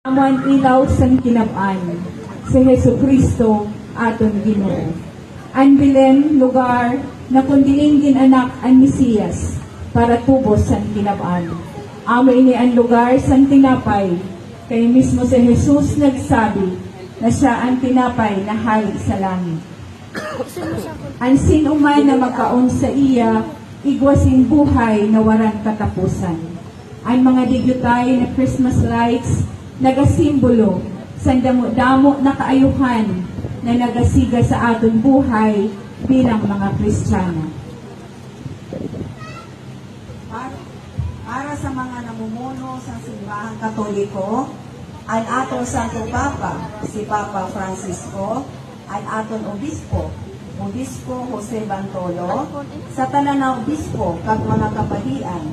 Aman ilaw sang kinab-an, si Hesu Kristo aton Ginoo. An Belen lugar na kundiin ginanak ang Mesiyas para tubos sang kinab-an. Amo ini ang lugar sang tinapay, kay mismo si Jesus nagsabi na siya ang tinapay na hali sa langit. Ang sinuman na magkaon sa iya, igwasing buhay na warang katapusan. Ang mga digyutay na Christmas lights nagasimbolo sa damo-damo na kaayuhan na nagasiga sa aton buhay bilang mga Kristiyano. Para sa mga namumuno sa simbahang Katoliko, ang aton Santo Papa, si Papa Francisco, ang aton Obispo Jose Bantolo, sa tanan na Obispo kag mga kabahian,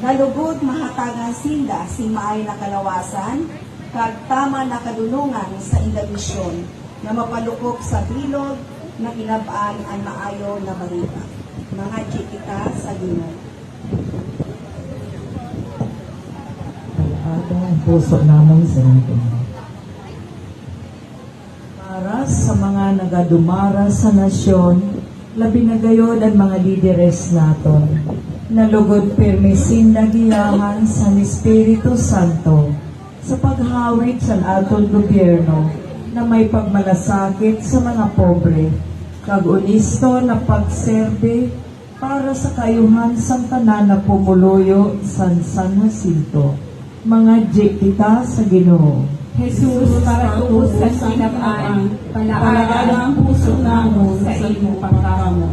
nalugod mahatagan sinda si maay na kalawasan, kag tama na kadulungan sa indamisyon na mapalukok sa bilog na kinabaan ang maayo na balita. Mga chikita sa Ginoo. Ang puso namon sa natin. Para sa mga nagadumara sa nasyon, labi na gayod ang mga lideres naton. Nalugod permisin na giyahan sa Espiritu Santo sa paghawid sa aton gobyerno na may pagmalasakit sa mga pobre, kag-unisto na pagserbe para sa kayuhan sa tanan na pumuluyo sa San Jacinto. Mga kita sa Ginoo. Jesus, para tubos ang kinab-an, palaala ang puso namon sa imong pagkamo.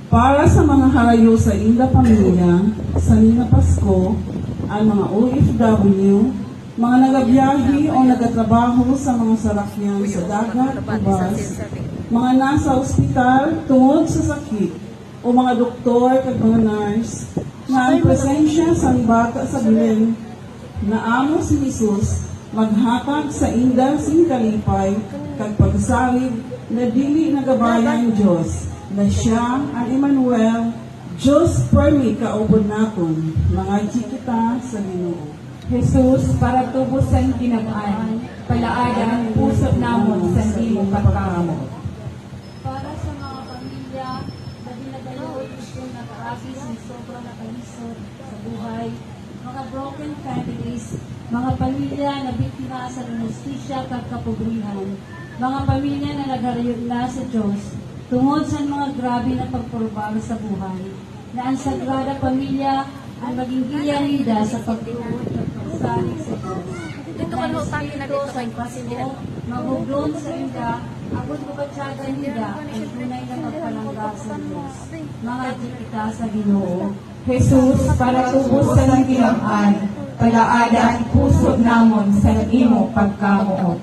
Para sa mga harayo sa Inda Pamilya, sa Nina Pasko, ang mga OFW, mga nagabiyahe o nagatrabaho sa mga sarakyan sa dagat o bus, mga nasa ospital tungod sa sakit, o mga doktor at mga nurse, na ang presensya sa bata sa Belen, na amo si Jesus, maghatag sa Inda sing kalipay, kag pagsalig na dili nagabayan Diyos, na siya ang Emmanuel, Diyos permi kaubod naton, mga chikita sa Ginoo. Jesus, para tubos ang kinab-an, palaala ang puso namon sa imong pagkamo. Para sa mga pamilya na dinagayod kung nakarapis ng sobrang nakalisod sa buhay, mga broken families, mga pamilya na biktima sa inustisya kag kapobrihan, mga pamilya na nagarayod na sa Diyos tungod sa mga grabe na pagpurbar sa buhay, na ang Sagrada Pamilya ang maging giyalida sa pagtuod at pagsalig sa Diyos. Dito ka no, tayo na dito sa Pasko, maguglon sa inda, agad mabatyagan nila ang tunay na pagpalangga sa Diyos. Mga kita sa Ginoo. Jesus, para tubos ang kinab-an, palaala ang puso namon sa imong pagkamo.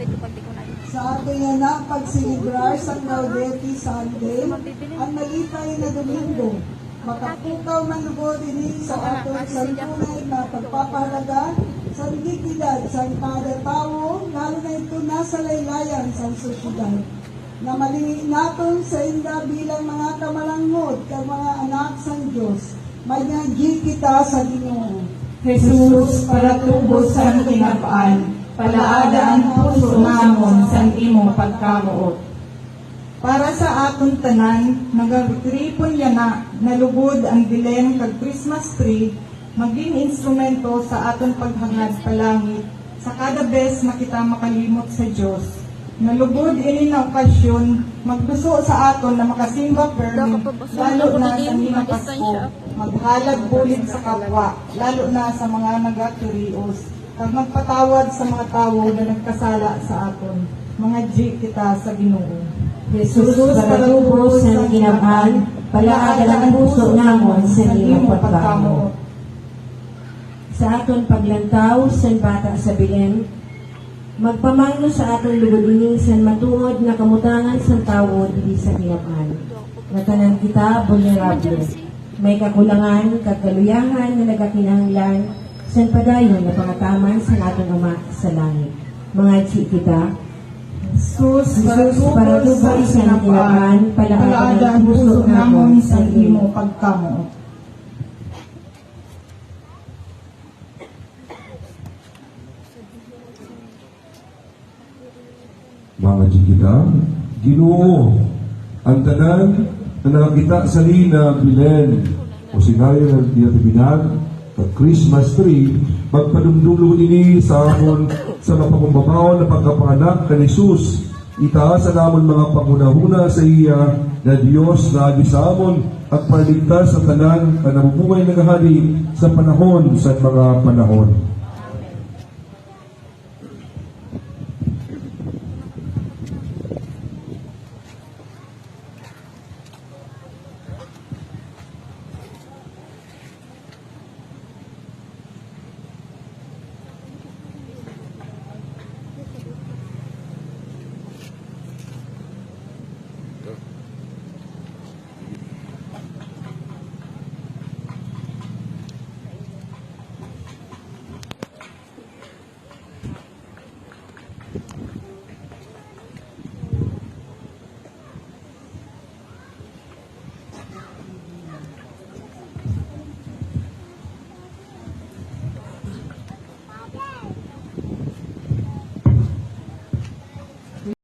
Sa ating anak pagsilibrar sa Gaudete Sunday, ang malipay na Domingo, makapukaw man lugod din sa aton santunay na pagpapahalaga sa dignidad sa kada tao, lalo na ito nasa laylayan sa sosyedad. Na malingi naton sa inda bilang mga kamalangod kag mga anak sa Diyos, mayanji kita sa Ginoo. Jesus, para tubos ang kinab-an, palaada ang puso namon sa imong pagkamuot. Para sa aton tanan, nagatripon yana, nalugod ang Belen kag Christmas tree, maging instrumento sa aton paghangad palangit, sa kada bes na kita makalimot sa Dios. Nalugod ini na okasyon, magduso sa aton na makasimba permi, lalo na sa Nina Pasko, maghalad bulid sa kapwa, lalo na sa mga nagaturios, kag magpatawad sa mga tawo na nagkasala sa aton. Mga kita sa Ginoo. Jesus, para tubos ang kinab-an, palaala ang puso namon sa imong pagkamo. Sa aton paglantaw sa bata sa Belen, magpamangno sa aton lugod sa matuod na kamutangan sa tawo dili sa kinab-an. Natanan kita vulnerable, may kakulangan, kagaluyahan na nagakinahanglan sa padayon na pangataman sa aton Ama sa langit. Mga kita, Jesus, para tubos ang kinab-an, palaala ang puso namon sa imong pagkamo. Mga jigida, Ginoo, ang tanan na nakakita sa lina bilen o sinayo ng tiyatibinag at Christmas tree, magpadumdulo ini sa amon sa mapagumbabaw na pagkapanganak kan Jesus. Itaas ang amon mga pangunahuna sa iya na Diyos na agi sa amon at paligtas sa tanan na nabubuhay na kahali sa panahon sa mga panahon.